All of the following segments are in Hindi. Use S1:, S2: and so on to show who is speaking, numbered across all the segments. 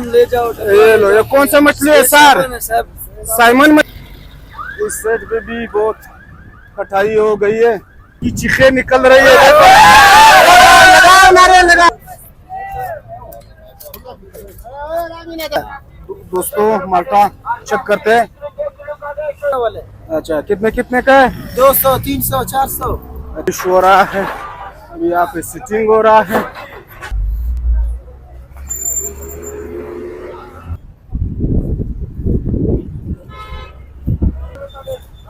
S1: ले जाओ।
S2: ये लो, ये कौन सा मछली है सर? साइमन। इस सेट पे भी बहुत कटाई हो गई है, की चीखें निकल रही है। दोस्तों माल्टा चेक करते हैं। अच्छा, कितने कितने का है?
S1: 200, 300, 400।
S2: फिश हो रहा है अभी, यहाँ पे सिटिंग हो रहा है।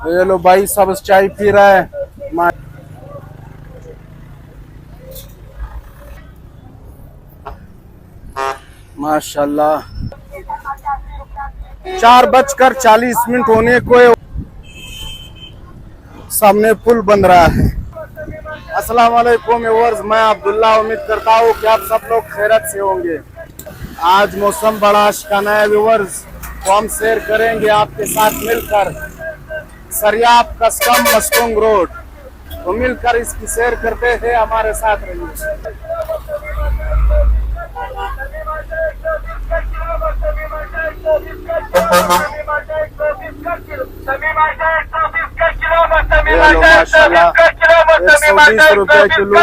S2: ये लो भाई सब चाय पी रहा है। माशाल्लाह 4:40 होने को सामने पुल बन रहा है। अस्सलाम वालेकुम व्यूअर्स, मैं अब्दुल्ला। उम्मीद करता हूँ कि आप सब लोग खैरियत से होंगे। आज मौसम बड़ा आशिकाना है व्यूअर्स, तो हम शेयर करेंगे आपके साथ मिलकर सरियाब कस्टम मस्कोंग रोड। तो मिलकर इसकी शेयर करते हैं, हमारे साथ रहिए। माशाल्लाह 120 रुपए किलो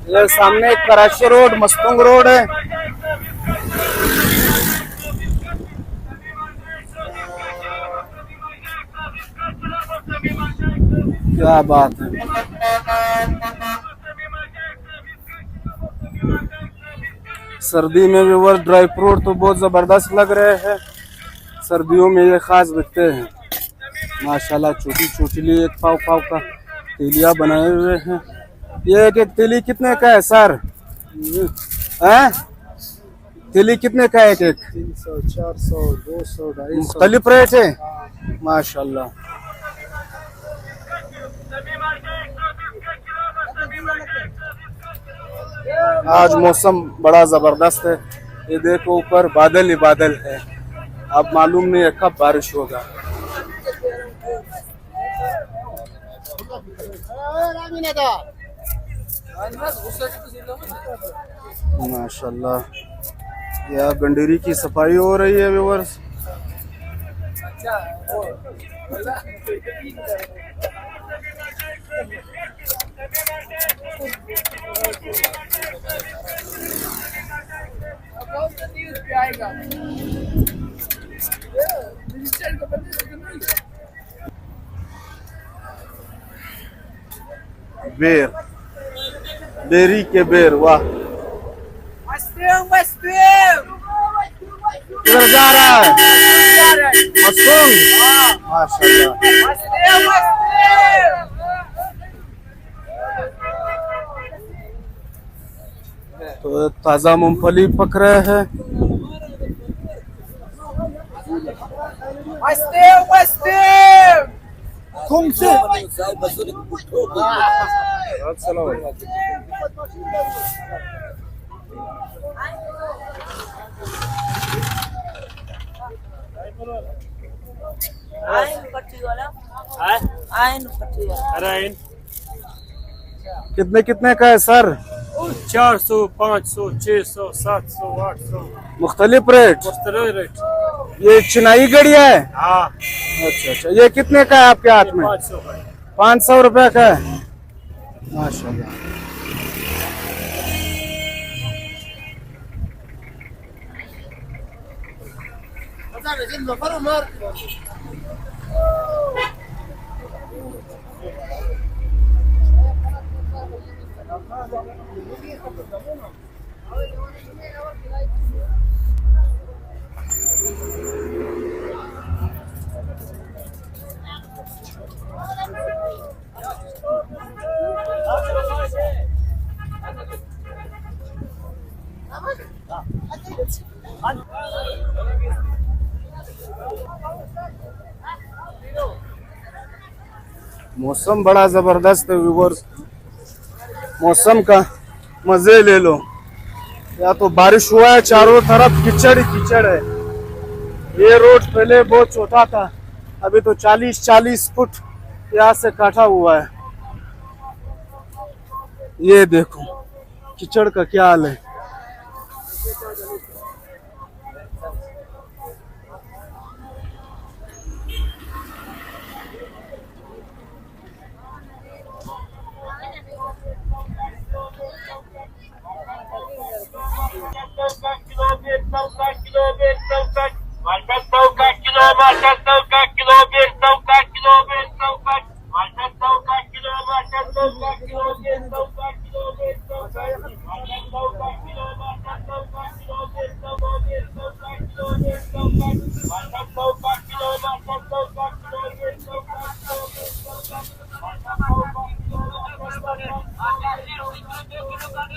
S2: ये सामने कराची रोड मस्तंग रोड है। क्या बात है। सर्दी में व्यूअर्स ड्राई फ्रूट तो बहुत जबरदस्त लग रहे हैं। सर्दियों में ये खास बिकते हैं माशाल्लाह। छोटी छोटी एक पाव पाव का तेलिया बनाए हुए हैं। ये एक एक तेली कितने का है सर? हैं? तेली कितने का है? एक एक
S1: 300, 400, 200, 250
S2: मुख्तलिफ रेट है माशाल्लाह। आज मौसम बड़ा जबरदस्त है। ये देखो ऊपर बादल ही बादल है, अब मालूम नहीं है कब बारिश होगा। माशाल्लाह यह गंडेरी की सफाई हो रही है व्यूअर्स। बेर, बेरी के बेर, वाह। किधर जा रहा है? मसूम माशाल्लाह। तो ताजा मूंगफली पक रहे हैं। कितने कितने का है सर?
S1: 400, 500, 600, 700, 800
S2: मुख्तलिफ रेट। ये चिनाई गड़िया है?
S1: हाँ।
S2: अच्छा अच्छा, ये कितने का है आपके हाथ में? 500 रुपए का है माशाल्लाह। मौसम बड़ा जबरदस्त है व्यूअर्स, मौसम का मजे ले लो। या तो बारिश हुआ है, चारों तरफ कीचड़ ही कीचड़ है। ये रोड पहले बहुत छोटा था, अभी तो 40-40 फुट यहाँ से काटा हुआ है। ये देखो कीचड़ का क्या हाल है।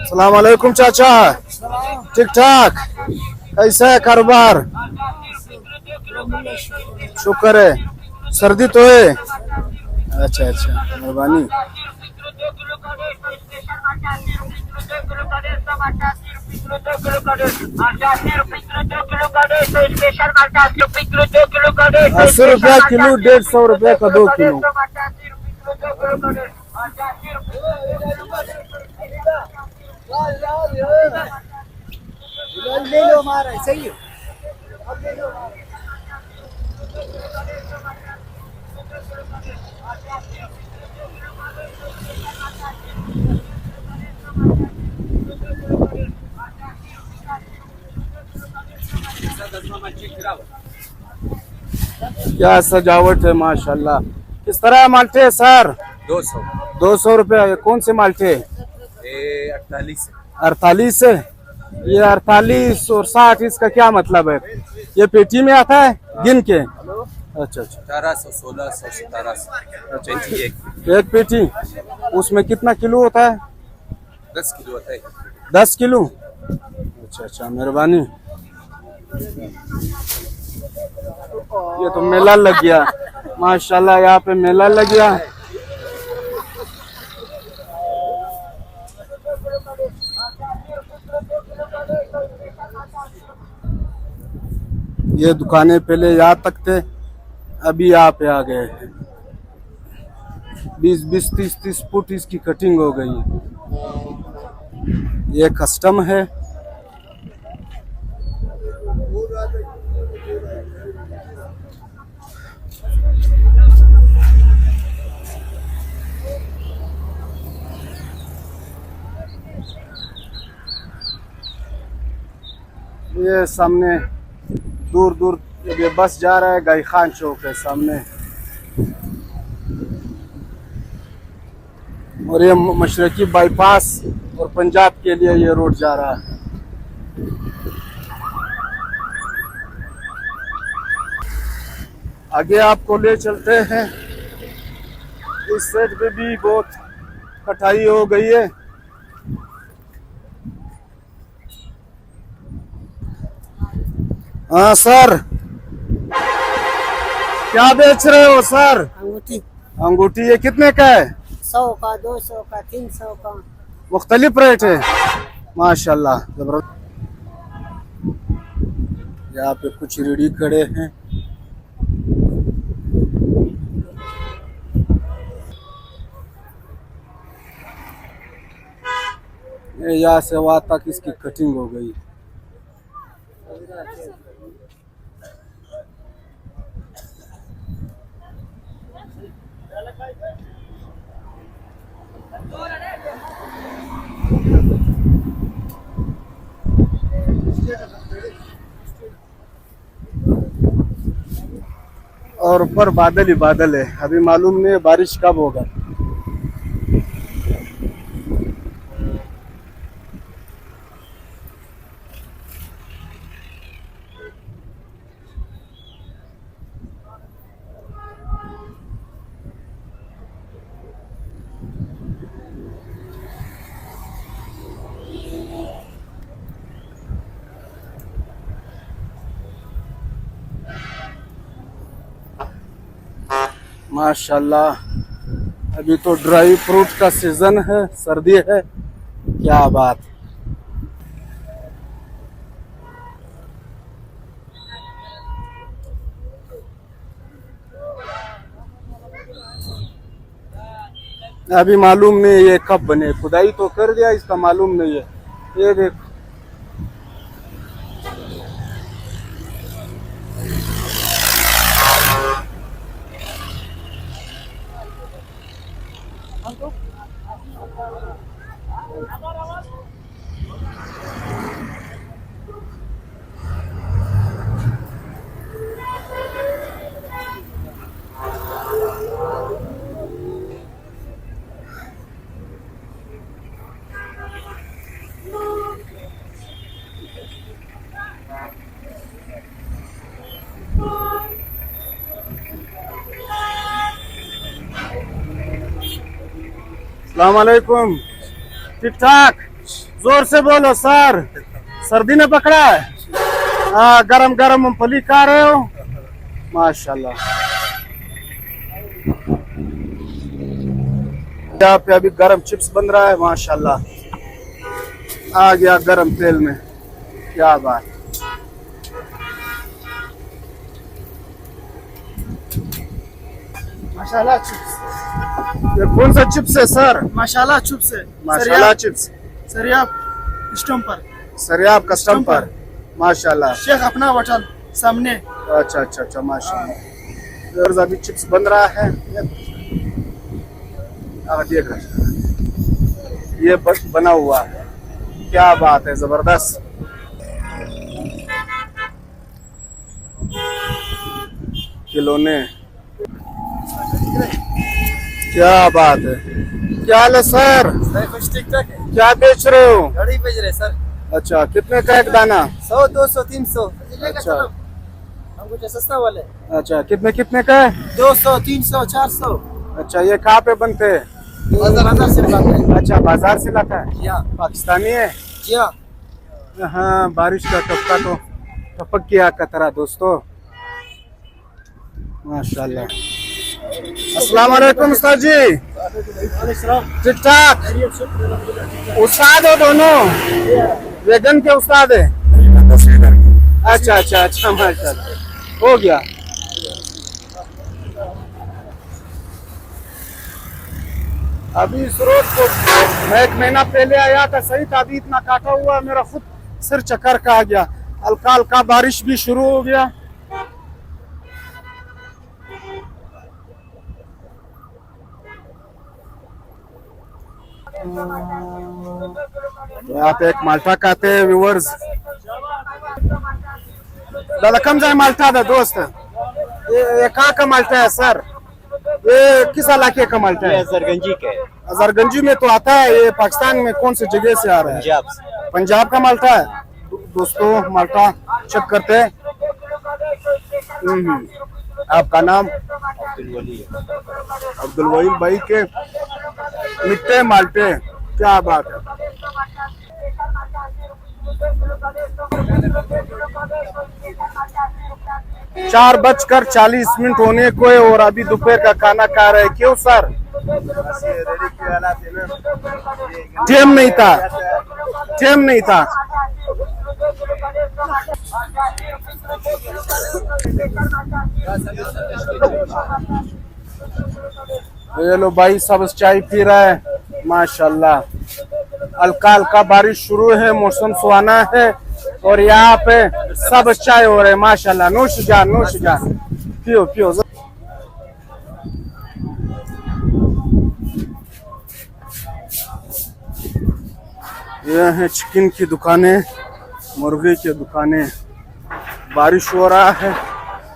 S2: अस्सलाम वालेकुम चाचा, ठीक ठाक? कैसा है कारोबार? शुक्र है। सर्दी तो है? अच्छा अच्छा, मेहरबानी। ₹80 किलो, 150 रुपया का 2 किलो।
S1: ले लो हमारा, सही है।
S2: क्या सजावट है माशाल्लाह। किस तरह माल्टे है सर?
S3: 200
S2: 200 रुपया। ये कौन से माल्टे?
S3: 48
S2: 48 है। ये 48 और 60 इसका क्या मतलब है? ये पेटी में आता है गिन के? अच्छा अच्छा,
S3: 1800 1600 1700
S2: एक पेटी। उसमें कितना किलो होता है?
S3: 10 किलो होता है।
S2: 10 किलो। अच्छा अच्छा, मेहरबानी। ये तो मेला लग गया माशाल्लाह, यहाँ पे मेला लग गया। ये दुकानें पहले यहाँ तक थे, अभी यहाँ पे आ गए। 20-20 30-30 फुट इसकी कटिंग हो गई है। ये कस्टम है। ये सामने दूर दूर ये बस जा रहा है, गाई खान चौक है सामने। और ये मशरकी बाईपास और पंजाब के लिए ये रोड जा रहा है। आगे आपको ले चलते हैं। इस साइड पे भी बहुत कटाई हो गई है। हाँ सर, क्या बेच रहे हो सर?
S1: अंगूठी
S2: अंगूठी ये कितने का है?
S1: 100 का, 200 का, 300 का।
S2: मुख्तलिफ रेट है माशाल्लाह, जबरदस्त। यहाँ पे कुछ रेडी खड़े हैं। यहाँ से वहाँ तक इसकी कटिंग हो गई। और ऊपर बादल ही बादल है, अभी मालूम नहीं बारिश कब होगा। माशाल्लाह, अभी तो ड्राई फ्रूट का सीजन है, सर्दी है। क्या बात। अभी मालूम नहीं ये कब बने, खुदाई तो कर दिया, इसका मालूम नहीं है। ये देख अस्सलाम वालेकुम। ठीक ठाक, जोर से बोलो सर। सर्दी ने पकड़ा है? हाँ, गरम गरम मूंगफली खा रहे हो? माशाल्लाह। यहाँ पे अभी गरम चिप्स बन रहा है, माशाल्लाह। आ गया गरम तेल में, क्या बात।
S4: माशाल्लाह चिप्स।
S2: ये कौन सा चिप्स है सर?
S4: माशाल्लाह चिप्स है।
S2: माशाल्लाह चिप्स।
S4: सरियाब कस्टम पर।
S2: सरियाब कस्टम पर, माशाल्लाह।
S4: शेख अपना होटल सामने।
S2: अच्छा अच्छा अच्छा, माशाल्लाह। और अभी चिप्स बन रहा है। देख ये बना हुआ है, क्या बात है, जबरदस्त। खिलौने, क्या बात है। क्या हाल है सर?
S4: कुछ ठीक ठाक है।
S2: क्या बेच रहे हो?
S4: गाड़ी भेज रहे सर।
S2: अच्छा, कितने का एक दाना?
S4: 100, 200, 300।
S2: अच्छा
S4: हमको जो सस्ता वाले।
S2: अच्छा, कितने कितने का है?
S4: 200, 300, 400।
S2: अच्छा, ये कहाँ पे बनते हैं?
S4: बाजार से लाते हैं।
S2: अच्छा, बाजार से लाता है?
S4: जी हाँ।
S2: पाकिस्तानी है?
S4: जी हाँ।
S2: हाँ, बारिश का टपका तो टपक गया कतरा दोस्तों, माशाल्लाह। अस्सलाम वालेकुम उस्ताद जी। ठीक ठाक, उस्ताद हो दोनों? वेगन के उस्ताद है? अच्छा अच्छा अच्छा, माशाल्लाह, हो गया। अभी इस रोड को मैं 1 महीना पहले आया था, सही था। अभी इतना काटा हुआ, मेरा खुद सिर चक्कर का आ गया। हल्का हल्का बारिश भी शुरू हो गया। यहाँ पे एक माल्टा खाते हैं व्यूअर्स। दादा कम जाए माल्टा दा दोस्त। ये कहाँ का माल्टा है सर? ये किस इलाके का माल्टा है?
S5: अजरगंजी के।
S2: अजरगंजी में तो आता है। ये पाकिस्तान में कौन सी जगह से आ रहा है?
S5: पंजाब से।
S2: पंजाब का माल्टा है दोस्तों। माल्टा चेक करते हैं। आपका नाम? अब्दुल वली भाई के मिट्टे माल्टे, क्या बात है। चार 4:40 होने को है और अभी दोपहर का खाना खा रहे हैं। क्यों सर? टाइम नहीं था, टाइम नहीं था। ये लो भाई सब चाय पी रहा है, माशाल्लाह। हल्का हल्का बारिश शुरू है, मौसम सुहाना है और यहाँ पे सब चाय हो रहे हैं, माशाल्लाह। नोश जान, नोश जान, पियो पियो। ये है चिकन की दुकानें, मुर्गे की दुकानें। बारिश हो रहा है,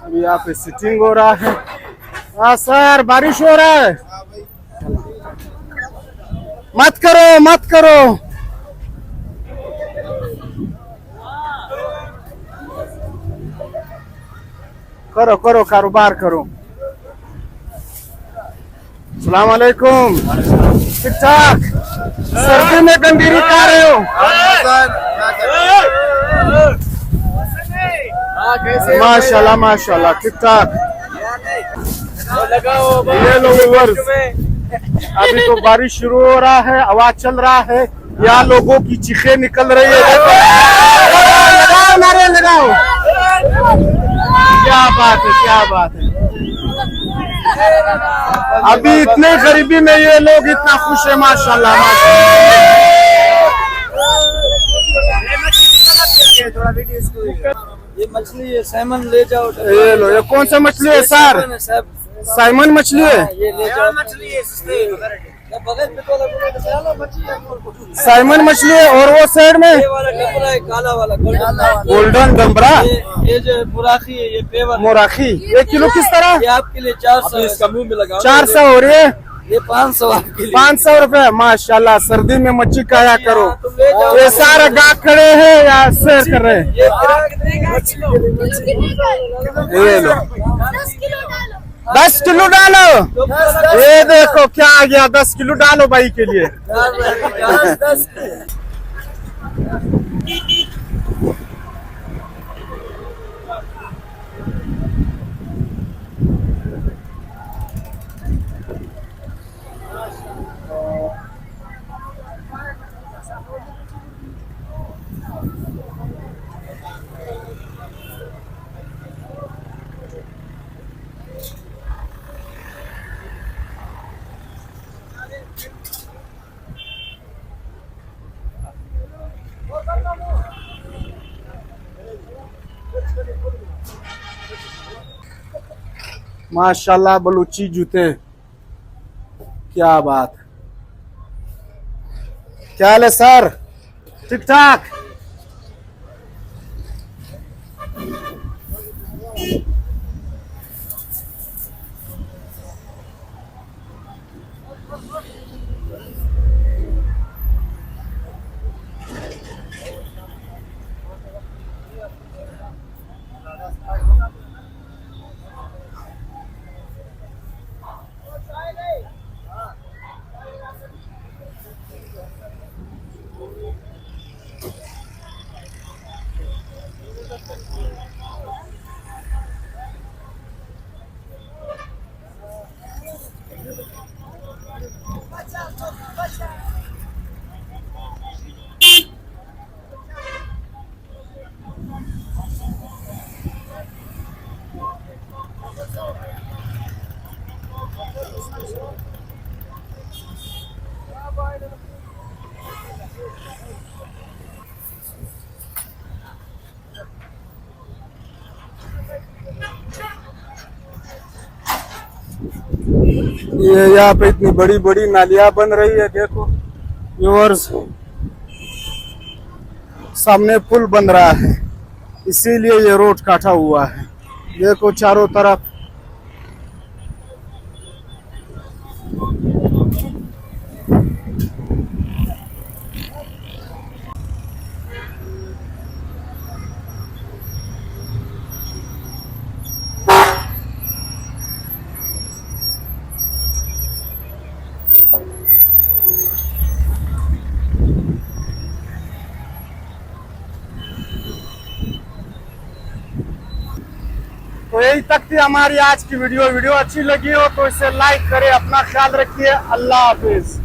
S2: अभी यहाँ पे सिटिंग हो रहा है। हाँ सर, बारिश हो रहा है। मत करो मत करो। करो करो, कारोबार करो। अस्सलाम वालेकुम। ठीक ठाक, सर्दी में गंदीरी खा रहे हो? माशाल्लाह माशाल्लाह, ठीक ठाक। ये लो व्यूअर्स, अभी तो बारिश शुरू हो रहा है, आवाज चल रहा है, यहाँ लोगों की चीखें निकल रही है। लगाओ नारे लगाओ, क्या बात है, क्या बात है। अभी इतने गरीबी में ये लोग इतना खुश है, माशाल्लाह माशाल्लाह।
S4: ये मछली है, सैमन ले जाओ।
S2: ये लो, ये कौन सा मछली है सर? साइमन मछली है।
S4: ये ले जाओ मछली है, बगल में तो
S2: साइमन मछली है। और वो साइड में
S4: ये वाला डबरा है, काला वाला
S2: गोल्डन डम्बरा,
S4: ये जो मुराखी है, ये पेवर
S2: मोराखी। ये किलो किस तरह?
S4: ये आपके लिए 400 इसका मुंह में लगाओ।
S2: 400 हो रही है।
S4: ये 500 आपके लिए।
S2: 500 रुपए, माशाल्लाह। सर्दी में मच्छी खाया करो।
S4: तुम ले जाओ।
S2: ये सारे गाहक खड़े हैं या शेयर कर रहे हैं?
S4: ये
S2: ये लो, 10 किलो डालो। ये देखो क्या आ गया, 10 किलो डालो भाई के लिए। माशाल्लाह बलूची जूते, क्या बात। क्या हाल है सर? ठीक ठाक। ये यहाँ पे इतनी बड़ी बड़ी नालियां बन रही है, देखो व्यूअर्स। सामने पुल बन रहा है, इसीलिए ये रोड काटा हुआ है। देखो चारों तरफ। तो यही तक थी हमारी आज की वीडियो। वीडियो अच्छी लगी हो तो इसे लाइक करें। अपना ख्याल रखिए। अल्लाह हाफिज।